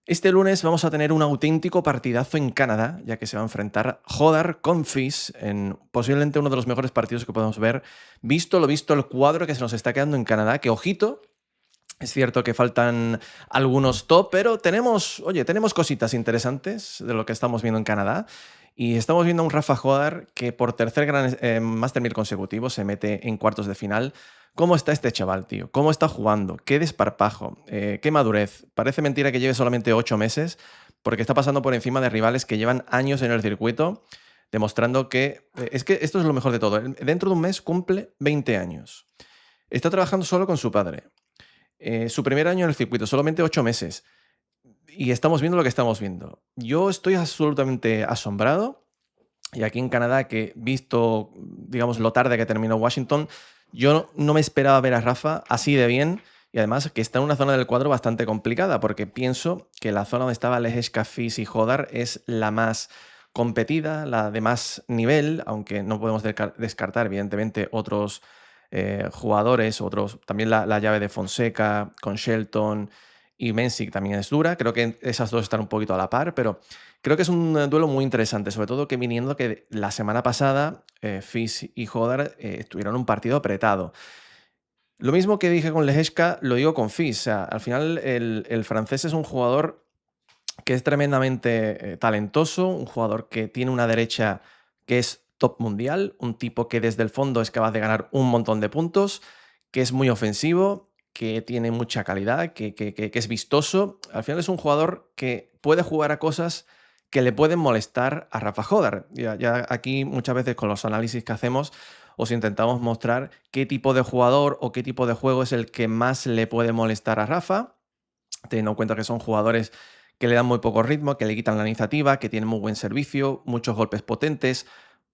Este lunes vamos a tener un auténtico partidazo en Canadá, ya que se va a enfrentar Hodar con Fizz en posiblemente uno de los mejores partidos que podemos ver. Visto lo visto, el cuadro que se nos está quedando en Canadá, que ojito, es cierto que faltan algunos top, pero tenemos, oye, tenemos cositas interesantes de lo que estamos viendo en Canadá. Y estamos viendo a un Rafa Hodar que por tercer gran Master 1000 consecutivo se mete en cuartos de final. ¿Cómo está este chaval, tío? ¿Cómo está jugando? ¿Qué desparpajo? ¿Qué madurez? Parece mentira que lleve solamente 8 meses, porque está pasando por encima de rivales que llevan años en el circuito, demostrando que... es que esto es lo mejor de todo. Dentro de un mes cumple 20 años. Está trabajando solo con su padre. Su primer año en el circuito, solamente 8 meses. Y estamos viendo lo que estamos viendo. Yo estoy absolutamente asombrado. Y aquí en Canadá, que visto, digamos, lo tarde que terminó Washington, yo no me esperaba ver a Rafa así de bien. Y además que está en una zona del cuadro bastante complicada, porque pienso que la zona donde estaba Lehecka, Fizz y Hodar es la más competida, la de más nivel, aunque no podemos descartar, evidentemente, otros jugadores, otros, también la llave de Fonseca con Shelton y Mensik también es dura. Creo que esas dos están un poquito a la par, pero creo que es un duelo muy interesante, sobre todo que viniendo que la semana pasada Fizz y Hodar tuvieron un partido apretado. Lo mismo que dije con Lehecka, lo digo con Fizz. O sea, al final el francés es un jugador que es tremendamente talentoso, un jugador que tiene una derecha que es top mundial, un tipo que desde el fondo es capaz de ganar un montón de puntos, que es muy ofensivo, que tiene mucha calidad, que es vistoso. Al final es un jugador que puede jugar a cosas que le pueden molestar a Rafa Hodar. Ya aquí muchas veces con los análisis que hacemos os intentamos mostrar qué tipo de jugador o qué tipo de juego es el que más le puede molestar a Rafa, teniendo en cuenta que son jugadores que le dan muy poco ritmo, que le quitan la iniciativa, que tienen muy buen servicio, muchos golpes potentes,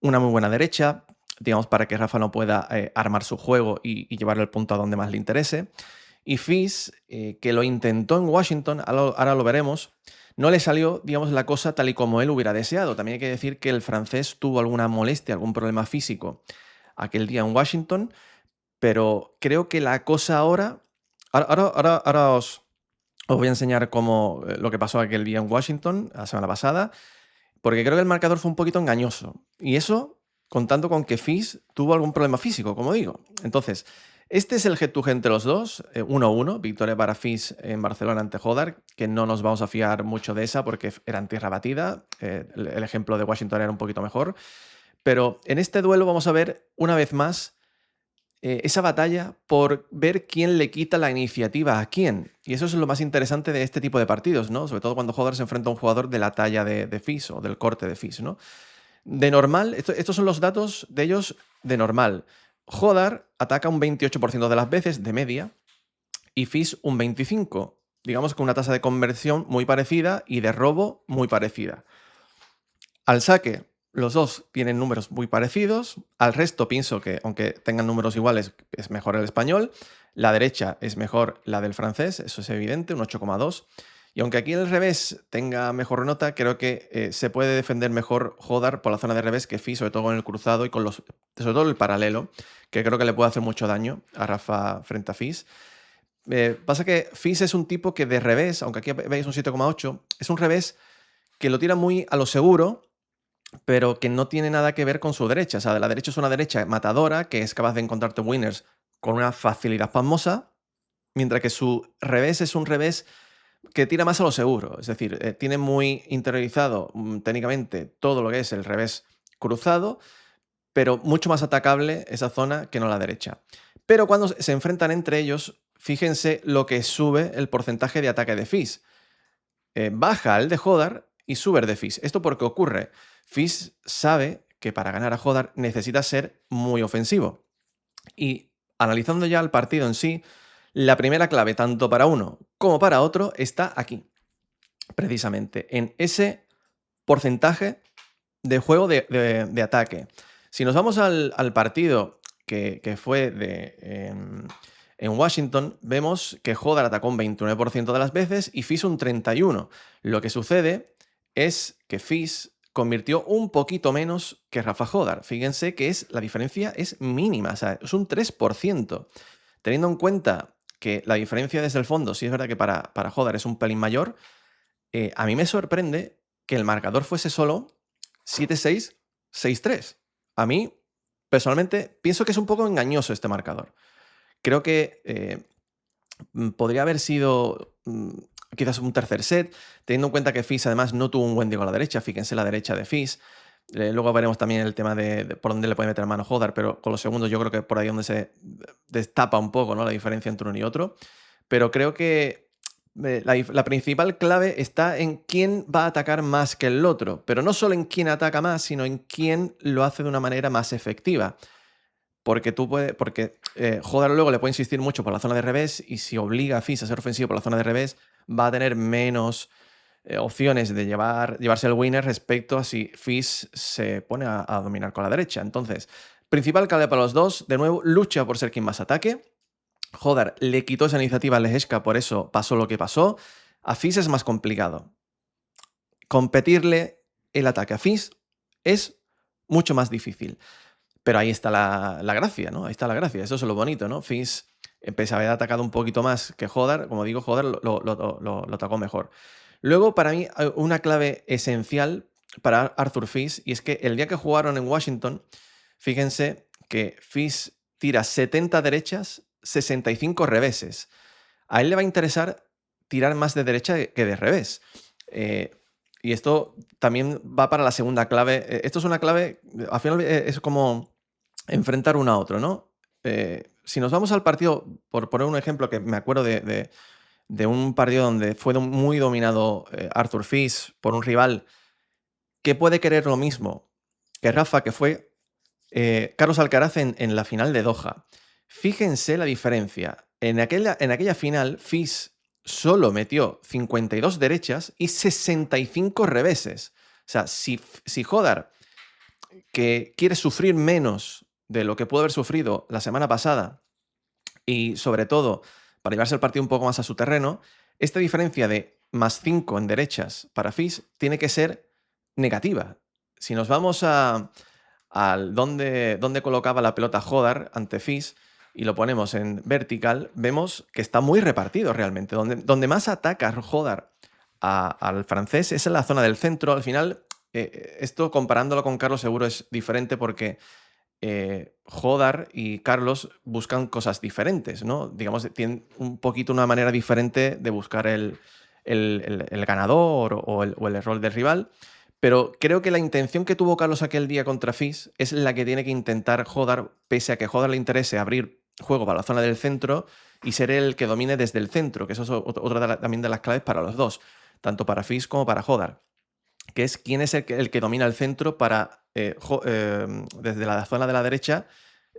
una muy buena derecha, digamos, para que Rafa no pueda armar su juego y llevar el punto a donde más le interese. Y Fizz, que lo intentó en Washington, ahora lo veremos, no le salió, digamos, la cosa tal y como él hubiera deseado. También hay que decir que el francés tuvo alguna molestia, algún problema físico aquel día en Washington, pero creo que la cosa ahora os voy a enseñar cómo, lo que pasó aquel día en Washington, la semana pasada, porque creo que el marcador fue un poquito engañoso. Y eso contando con que Fizz tuvo algún problema físico, como digo. Entonces, este es el head to head entre los dos, 1-1, victoria para Fizz en Barcelona ante Hodar, que no nos vamos a fiar mucho de esa porque era en tierra batida. El ejemplo de Washington era un poquito mejor. Pero en este duelo vamos a ver una vez más esa batalla por ver quién le quita la iniciativa a quién. Y eso es lo más interesante de este tipo de partidos, ¿no? Sobre todo cuando Hodar se enfrenta a un jugador de la talla de Fizz o del corte de Fizz, ¿no? De normal, estos son los datos de ellos de normal. Hodar ataca un 28% de las veces, de media, y Fizz un 25%. Digamos que una tasa de conversión muy parecida y de robo muy parecida. Al saque, los dos tienen números muy parecidos. Al resto pienso que, aunque tengan números iguales, es mejor el español. La derecha es mejor la del francés, eso es evidente, un 8,2. Y aunque aquí el revés tenga mejor nota, creo que se puede defender mejor Hodar por la zona de revés que Fizz, sobre todo con el cruzado y con sobre todo el paralelo, que creo que le puede hacer mucho daño a Rafa frente a Fizz. Pasa que Fizz es un tipo que de revés, aunque aquí veis un 7,8, es un revés que lo tira muy a lo seguro, pero que no tiene nada que ver con su derecha. O sea, la derecha es una derecha matadora que es capaz de encontrarte winners con una facilidad pasmosa, mientras que su revés es un revés que tira más a lo seguro. Es decir, tiene muy interiorizado técnicamente todo lo que es el revés cruzado, pero mucho más atacable esa zona que no la derecha. Pero cuando se enfrentan entre ellos, fíjense lo que sube el porcentaje de ataque de Fizz. Baja el de Hodar y sube el de Fizz. ¿Esto por qué ocurre? Fizz sabe que para ganar a Hodar necesita ser muy ofensivo. Y analizando ya el partido en sí, la primera clave, tanto para uno como para otro, está aquí, precisamente, en ese porcentaje de juego de ataque. Si nos vamos al partido que fue en Washington, vemos que Hodar atacó un 29% de las veces y Fizz un 31%. Lo que sucede es que Fizz convirtió un poquito menos que Rafa Hodar. Fíjense que la diferencia es mínima, o sea, es un 3%. Teniendo en cuenta que la diferencia desde el fondo, sí es verdad que para Hodar es un pelín mayor, a mí me sorprende que el marcador fuese solo 7-6, 6-3. A mí, personalmente, pienso que es un poco engañoso este marcador. Creo que podría haber sido quizás un tercer set, teniendo en cuenta que Fizz además no tuvo un buen diego a la derecha. Fíjense la derecha de Fizz. Luego veremos también el tema de por dónde le puede meter mano Hodar, pero con los segundos yo creo que por ahí donde se destapa un poco, ¿no?, la diferencia entre uno y otro. Pero creo que la principal clave está en quién va a atacar más que el otro, pero no solo en quién ataca más, sino en quién lo hace de una manera más efectiva. Porque Hodar luego le puede insistir mucho por la zona de revés, y si obliga a Fizz a ser ofensivo por la zona de revés, va a tener menos opciones de llevarse el winner respecto a si Fizz se pone a dominar con la derecha. Entonces, principal clave para los dos, de nuevo, lucha por ser quien más ataque. Hodar le quitó esa iniciativa a Lehecka, por eso pasó lo que pasó. A Fizz es más complicado. Competirle el ataque a Fizz es mucho más difícil. Pero ahí está la gracia, ¿no? Ahí está la gracia. Eso es lo bonito, ¿no? Fizz, pese a haber atacado un poquito más que Hodar, como digo, Hodar lo atacó mejor. Luego, para mí, una clave esencial para Arthur Fizz, y es que el día que jugaron en Washington, fíjense que Fizz tira 70 derechas, 65 reveses. A él le va a interesar tirar más de derecha que de revés. Y esto también va para la segunda clave. Esto es una clave, al final es como enfrentar uno a otro, ¿no? Si nos vamos al partido, por poner un ejemplo que me acuerdo de un partido donde fue muy dominado Arthur Fizz por un rival que puede querer lo mismo que Rafa, que fue Carlos Alcaraz en la final de Doha. Fíjense la diferencia. En aquella final, Fizz solo metió 52 derechas y 65 reveses. O sea, si Hodar, que quiere sufrir menos de lo que pudo haber sufrido la semana pasada, y sobre todo para llevarse el partido un poco más a su terreno, esta diferencia de más 5 en derechas para Fizz tiene que ser negativa. Si nos vamos a dónde colocaba la pelota Hodar ante Fizz y lo ponemos en vertical, vemos que está muy repartido realmente. Donde más ataca Hodar al francés es en la zona del centro. Al final, esto comparándolo con Carlos seguro es diferente porque Hodar y Carlos buscan cosas diferentes, ¿no? Digamos, tienen un poquito una manera diferente de buscar el ganador o el error del rival. Pero creo que la intención que tuvo Carlos aquel día contra Fizz es la que tiene que intentar Hodar, pese a que Hodar le interese abrir juego para la zona del centro y ser el que domine desde el centro, que eso es otra también de las claves para los dos, tanto para Fizz como para Hodar, que es quién es el que domina el centro para, desde la zona de la derecha,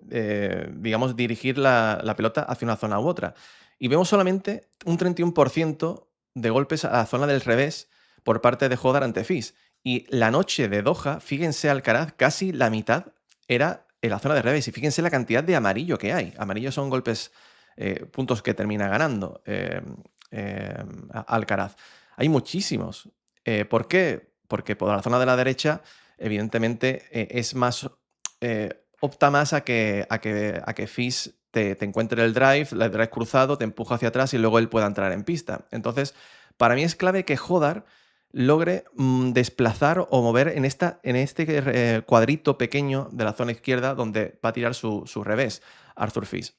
digamos, dirigir la pelota hacia una zona u otra. Y vemos solamente un 31% de golpes a la zona del revés por parte de Hodar ante Fizz. Y la noche de Doha, fíjense Alcaraz, casi la mitad era en la zona de revés. Y fíjense la cantidad de amarillo que hay. Amarillo son golpes, puntos que termina ganando Alcaraz. Hay muchísimos. ¿Por qué? Porque por la zona de la derecha, evidentemente, es más, opta más a que Fizz te encuentre el drive cruzado, te empuja hacia atrás y luego él pueda entrar en pista. Entonces, para mí es clave que Hodar logre desplazar o mover en este cuadrito pequeño de la zona izquierda donde va a tirar su revés Arthur Fizz.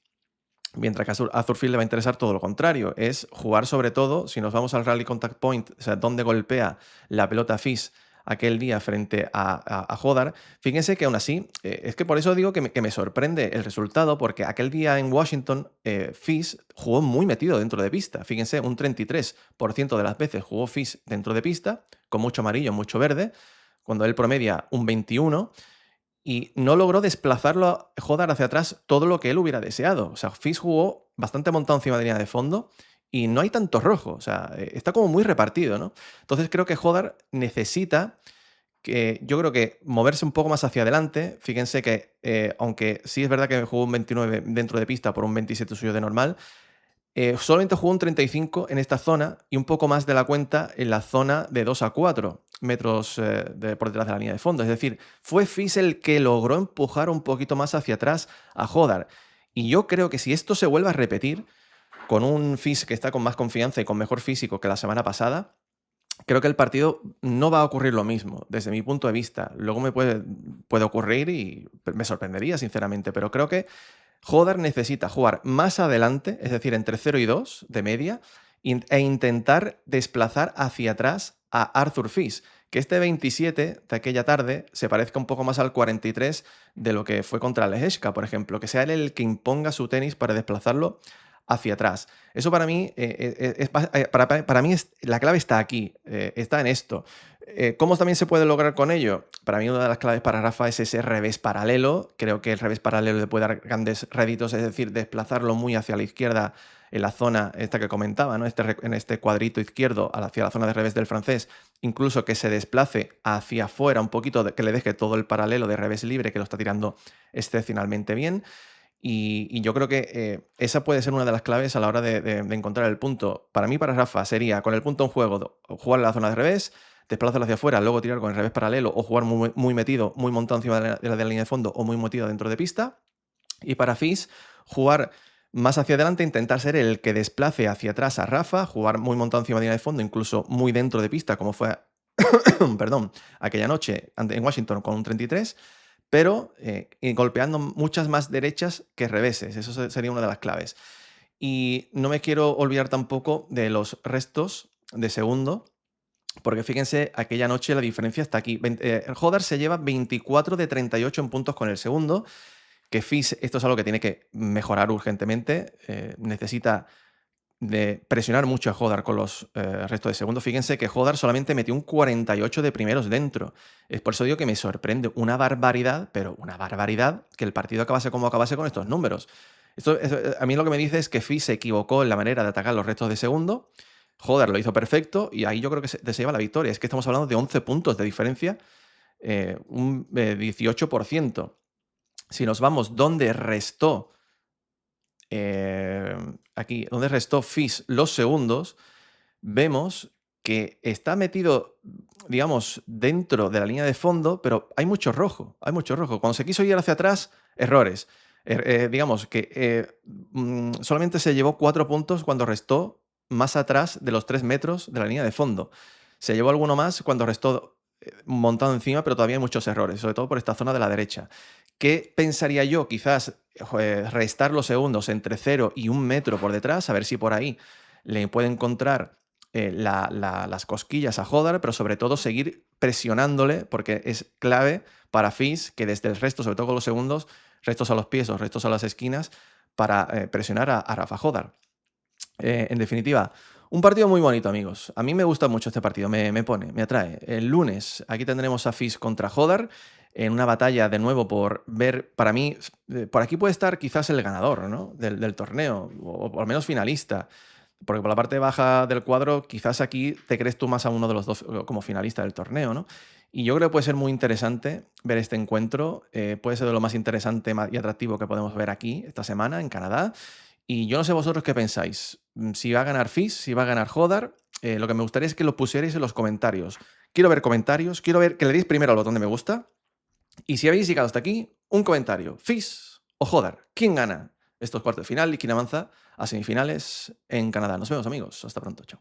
Mientras que a Arthur Fizz le va a interesar todo lo contrario, es jugar sobre todo, si nos vamos al rally contact point, o sea, donde golpea la pelota Fizz aquel día frente a Hodar, fíjense que aún así, es que por eso digo que me sorprende el resultado, porque aquel día en Washington, Fizz jugó muy metido dentro de pista. Fíjense, un 33% de las veces jugó Fizz dentro de pista, con mucho amarillo, mucho verde, cuando él promedia un 21%, y no logró desplazarlo Hodar hacia atrás todo lo que él hubiera deseado. O sea, Fizz jugó bastante montado encima de línea de fondo y no hay tanto rojo. O sea, está como muy repartido, ¿no? Entonces creo que Hodar necesita yo creo que moverse un poco más hacia adelante. Fíjense que, aunque sí es verdad que jugó un 29 dentro de pista por un 27 suyo de normal, solamente jugó un 35 en esta zona y un poco más de la cuenta en la zona de 2 a 4 metros por detrás de la línea de fondo. Es decir, fue Fizz el que logró empujar un poquito más hacia atrás a Hodar. Y yo creo que si esto se vuelve a repetir con un Fizz que está con más confianza y con mejor físico que la semana pasada, creo que el partido no va a ocurrir lo mismo, desde mi punto de vista. Luego puede ocurrir y me sorprendería, sinceramente, pero creo que Hodar necesita jugar más adelante, es decir, entre 0 y 2 de media, e intentar desplazar hacia atrás a Arthur Fils, que este 27 de aquella tarde se parezca un poco más al 43 de lo que fue contra Lehečka, por ejemplo, que sea él el que imponga su tenis para desplazarlo hacia atrás. Eso para mí, para mí la clave está aquí, está en esto. ¿Cómo también se puede lograr con ello? Para mí una de las claves para Rafa es ese revés paralelo. Creo que el revés paralelo le puede dar grandes réditos, es decir, desplazarlo muy hacia la izquierda en la zona esta que comentaba, ¿no? En este cuadrito izquierdo hacia la zona de revés del francés, incluso que se desplace hacia afuera un poquito, que le deje todo el paralelo de revés libre, que lo está tirando excepcionalmente bien. Y yo creo que esa puede ser una de las claves a la hora de encontrar el punto. Para mí, para Rafa, sería con el punto en juego, jugar en la zona de revés, desplazarlo hacia afuera, luego tirar con el revés paralelo o jugar muy metido, muy montado encima de la línea de fondo o muy metido dentro de pista. Y para Fis, jugar más hacia adelante, intentar ser el que desplace hacia atrás a Rafa, jugar muy montado encima de la línea de fondo, incluso muy dentro de pista, como fue perdón, aquella noche en Washington con un 33, pero y golpeando muchas más derechas que reveses. Eso sería una de las claves. Y no me quiero olvidar tampoco de los restos de segundo, porque fíjense, aquella noche la diferencia está aquí. El Hodar se lleva 24 de 38 en puntos con el segundo, que Fis, esto es algo que tiene que mejorar urgentemente. Necesita de presionar mucho a Hodar con los restos de segundo. Fíjense que Hodar solamente metió un 48 de primeros dentro. Es por eso digo que me sorprende una barbaridad, pero una barbaridad, que el partido acabase como acabase con estos números. A mí lo que me dice es que Fis se equivocó en la manera de atacar los restos de segundo. Hodar lo hizo perfecto y ahí yo creo que se lleva la victoria. Es que estamos hablando de 11 puntos de diferencia, un 18%. Si nos vamos donde restó aquí, donde restó Fis los segundos, vemos que está metido, digamos, dentro de la línea de fondo, pero hay mucho rojo, hay mucho rojo. Cuando se quiso ir hacia atrás, errores. Digamos que solamente se llevó 4 puntos cuando restó más atrás de los 3 metros de la línea de fondo. Se llevó alguno más cuando restó montado encima, pero todavía hay muchos errores, sobre todo por esta zona de la derecha. ¿Qué pensaría yo? Quizás restar los segundos entre 0 y 1 metro por detrás, a ver si por ahí le puede encontrar las cosquillas a Hodar, pero sobre todo seguir presionándole, porque es clave para Fis que desde el resto, sobre todo con los segundos, restos a los pies o restos a las esquinas, para presionar a Rafa Hodar. En definitiva, un partido muy bonito, amigos. A mí me gusta mucho este partido, me atrae. El lunes aquí tendremos a Fis contra Hodar en una batalla de nuevo por ver, para mí, por aquí puede estar quizás el ganador, ¿no? del torneo, o por lo menos finalista. Porque por la parte baja del cuadro, quizás aquí te crees tú más a uno de los dos como finalista del torneo, ¿no? Y yo creo que puede ser muy interesante ver este encuentro. Puede ser de lo más interesante y atractivo que podemos ver aquí esta semana en Canadá. Y yo no sé vosotros qué pensáis. Si va a ganar Fizz, si va a ganar Hodar. Lo que me gustaría es que lo pusierais en los comentarios. Quiero ver comentarios, quiero ver que le deis primero al botón de me gusta. Y si habéis llegado hasta aquí, un comentario. Fizz o Hodar. ¿Quién gana estos cuartos de final y quién avanza a semifinales en Canadá? Nos vemos, amigos. Hasta pronto. Chao.